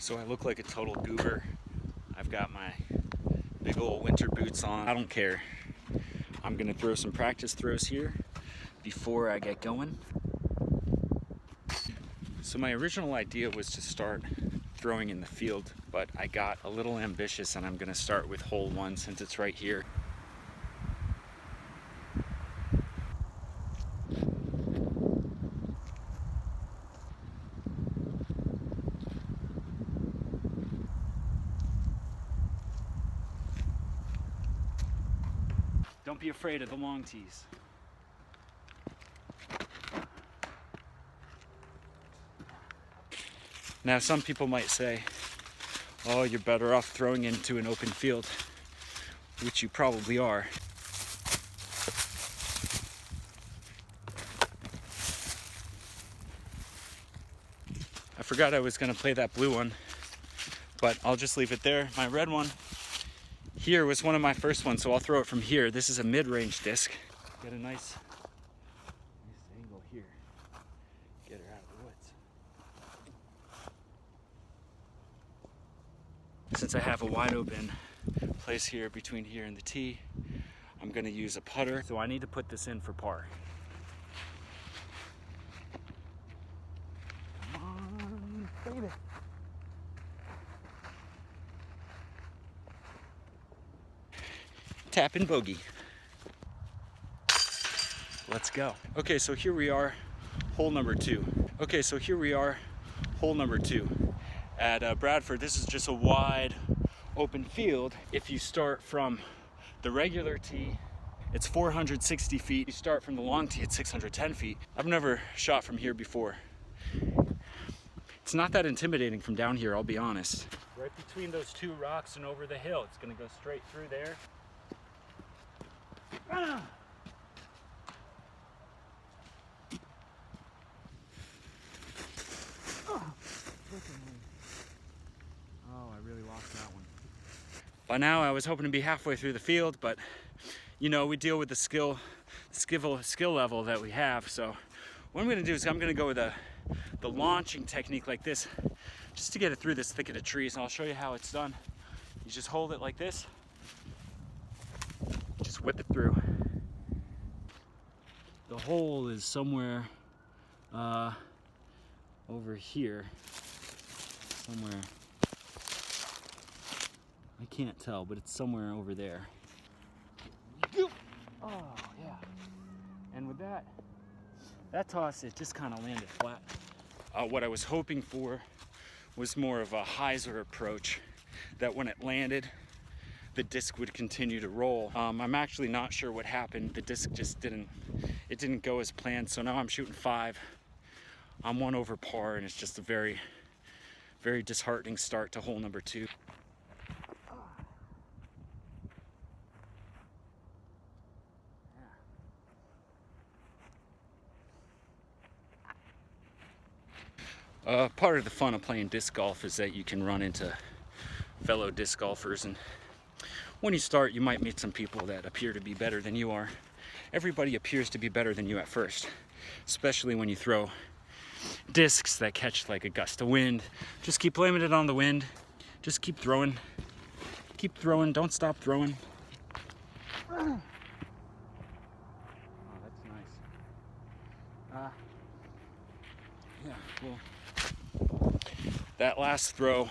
So I look like a total goober. I've got my big old winter boots on. I don't care. I'm gonna throw some practice throws here before I get going. So my original idea was to start throwing in the field, but I got a little ambitious and I'm gonna start with hole 1 since it's right here. Don't be afraid of the long tees. Now some people might say, oh, you're better off throwing into an open field, which you probably are. I forgot I was gonna play that blue one, but I'll just leave it there. My red one here was one of my first ones, so I'll throw it from here. This is a mid-range disc. Get a nice angle here. Get her out of the woods. Since I have a wide open place here between here and the tee, I'm gonna use a putter. So I need to put this in for par. Come on, baby. Tap and bogey. Let's go. Okay, so here we are, hole number 2. Okay, so here we are, hole number 2. At Bradford, this is just a wide open field. If you start from the regular tee, it's 460 feet. You start from the long tee, it's 610 feet. I've never shot from here before. It's not that intimidating from down here, I'll be honest. Right between those 2 rocks and over the hill. It's gonna go straight through there. Ah! Oh, I really lost that one. By now I was hoping to be halfway through the field, but you know, we deal with the skill level that we have. So what I'm gonna do is I'm gonna go with the launching technique like this, just to get it through this thicket of trees, and I'll show you how it's done. You just hold it like this, just whip it through. The hole is somewhere over here, somewhere. I can't tell, but it's somewhere over there. Oh, yeah. And with that toss, it just kind of landed flat. What I was hoping for was more of a hyzer approach, that when it landed, the disc would continue to roll. I'm actually not sure what happened. The disc just didn't go as planned. So now I'm shooting 5. I'm 1 over par, and it's just a very, very disheartening start to hole number 2. Part of the fun of playing disc golf is that you can run into fellow disc golfers, and when you start, you might meet some people that appear to be better than you are. Everybody appears to be better than you at first, especially when you throw discs that catch like a gust of wind. Just keep blaming it on the wind. Just keep throwing. Keep throwing, don't stop throwing. Oh, that's nice. Yeah, well, that last throw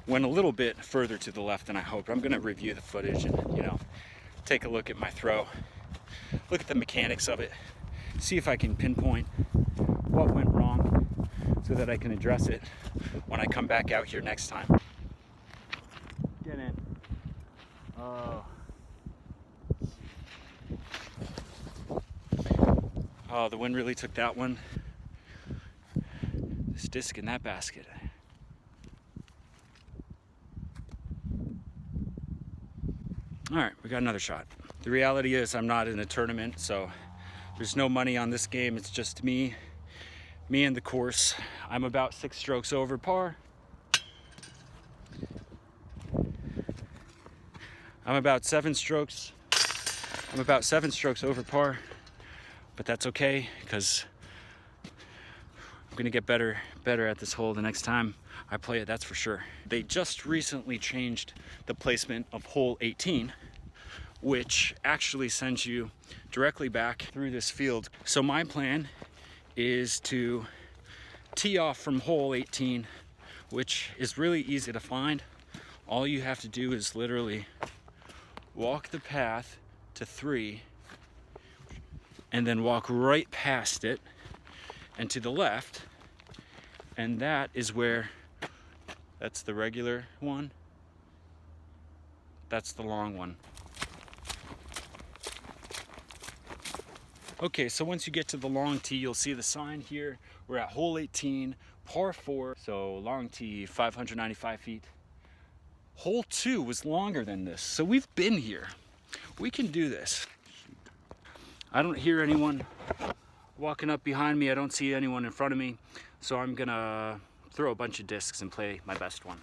went a little bit further to the left than I hoped. I'm gonna review the footage and, you know, take a look at my throw, look at the mechanics of it, see if I can pinpoint what went wrong so that I can address it when I come back out here next time. Get in. Oh, the wind really took that one. This disc in that basket. All right, we got another shot. The reality is I'm not in a tournament, so there's no money on this game. It's just me and the course. I'm about 6 strokes over par. I'm about 7 strokes over par, but that's okay because I'm gonna get better at this hole the next time. I play it, that's for sure. They just recently changed the placement of hole 18, which actually sends you directly back through this field. So my plan is to tee off from hole 18, which is really easy to find. All you have to do is literally walk the path to 3 and then walk right past it and to the left, and that is where, that's the regular one, that's the long one. Okay, so once you get to the long tee, you'll see the sign here. We're at hole 18, par 4, so long tee, 595 feet. Hole 2 was longer than this, so we've been here. We can do this. I don't hear anyone walking up behind me. I don't see anyone in front of me, so I'm gonna throw a bunch of discs and play my best one.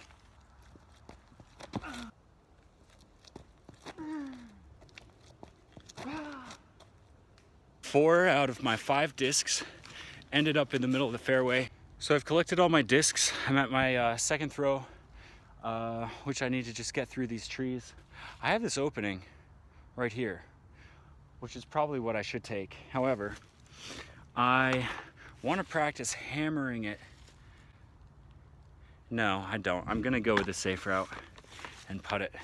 4 out of my 5 discs ended up in the middle of the fairway. So I've collected all my discs. I'm at my second throw, which I need to just get through these trees. I have this opening right here, which is probably what I should take. However, I want to practice hammering it. No, I don't. I'm gonna go with the safe route and putt it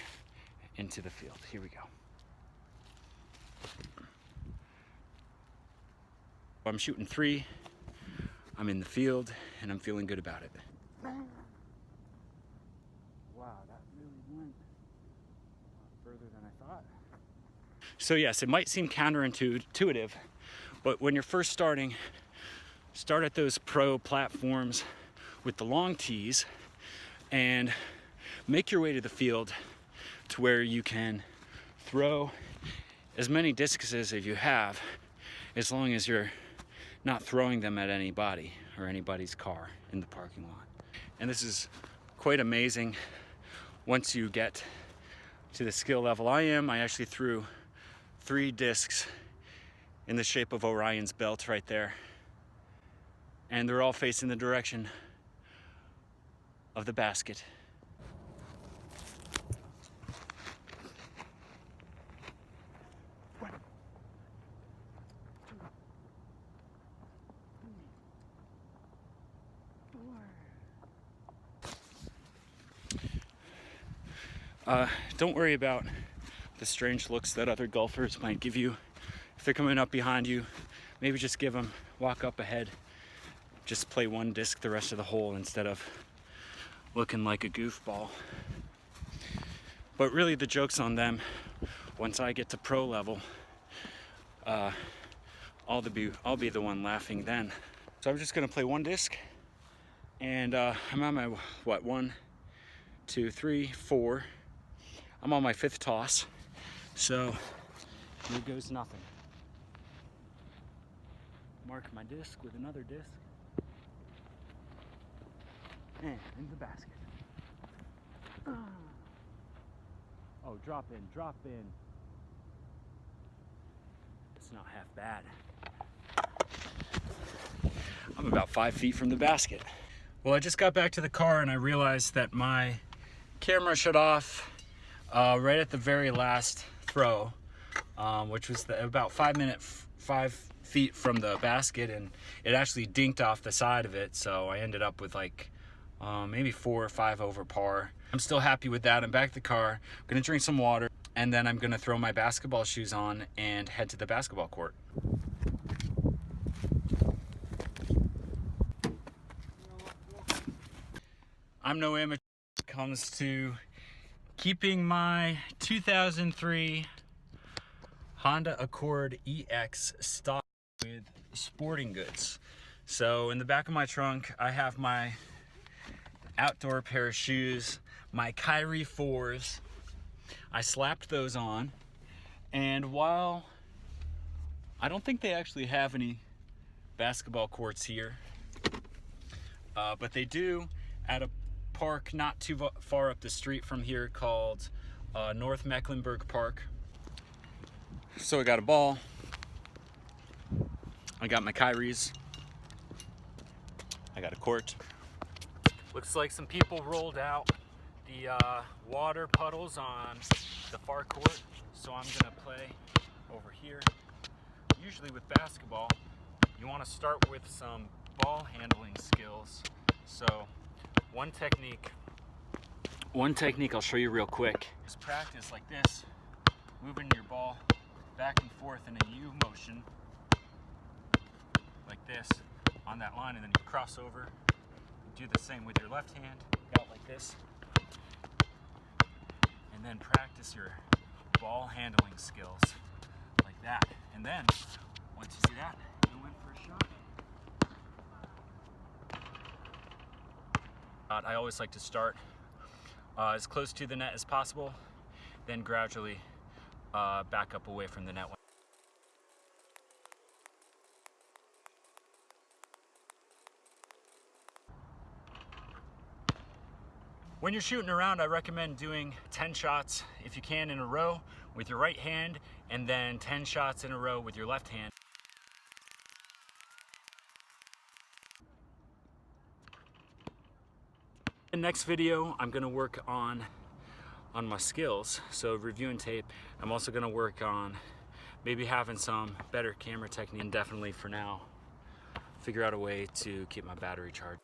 into the field. Here we go. I'm shooting 3. I'm in the field and I'm feeling good about it. Wow, that really went further than I thought. So yes, it might seem counterintuitive, but when you're first starting, start at those pro platforms with the long tees and make your way to the field to where you can throw as many discs as you have, as long as you're not throwing them at anybody or anybody's car in the parking lot. And this is quite amazing once you get to the skill level I am. I actually threw 3 discs in the shape of Orion's belt right there, and they're all facing the direction of the basket. Don't worry about the strange looks that other golfers might give you. If they're coming up behind you, maybe just give them, walk up ahead, just play 1 disc the rest of the hole instead of looking like a goofball. But really the joke's on them. Once I get to pro level, I'll be the one laughing then. So I'm just gonna play 1 disc, and I'm on my, 1, 2, 3, 4. I'm on my 5th toss, so here goes nothing. Mark my disc with another disc, and into the basket. Oh, drop in, drop in. It's not half bad. I'm about 5 feet from the basket. Well, I just got back to the car and I realized that my camera shut off right at the very last throw, which was about 5 feet from the basket, and it actually dinked off the side of it, so I ended up with like maybe 4 or 5 over par. I'm still happy with that. I'm back at the car, I'm gonna drink some water, and then I'm gonna throw my basketball shoes on and head to the basketball court. I'm no amateur when it comes to keeping my 2003 Honda Accord EX stocked with sporting goods. So in the back of my trunk, I have my outdoor pair of shoes, my Kyrie 4s. I slapped those on, and while I don't think they actually have any basketball courts here, but they do at a park not too far up the street from here called North Mecklenburg Park. So I got a ball, I got my Kyries, I got a court, Looks like some people rolled out the water puddles on the far court, so I'm gonna play over here. Usually with basketball, you want to start with some ball handling skills. So one technique I'll show you real quick is practice like this, moving your ball back and forth in a U motion like this on that line, and then you cross over. Do the same with your left hand, out like this, and then practice your ball handling skills like that. And then once you see that, go in for a shot. I always like to start as close to the net as possible, then gradually back up away from the net. When you're shooting around, I recommend doing 10 shots if you can in a row with your right hand, and then 10 shots in a row with your left hand. In the next video, I'm gonna work on my skills, so reviewing tape. I'm also gonna work on maybe having some better camera technique, and definitely for now, figure out a way to keep my battery charged.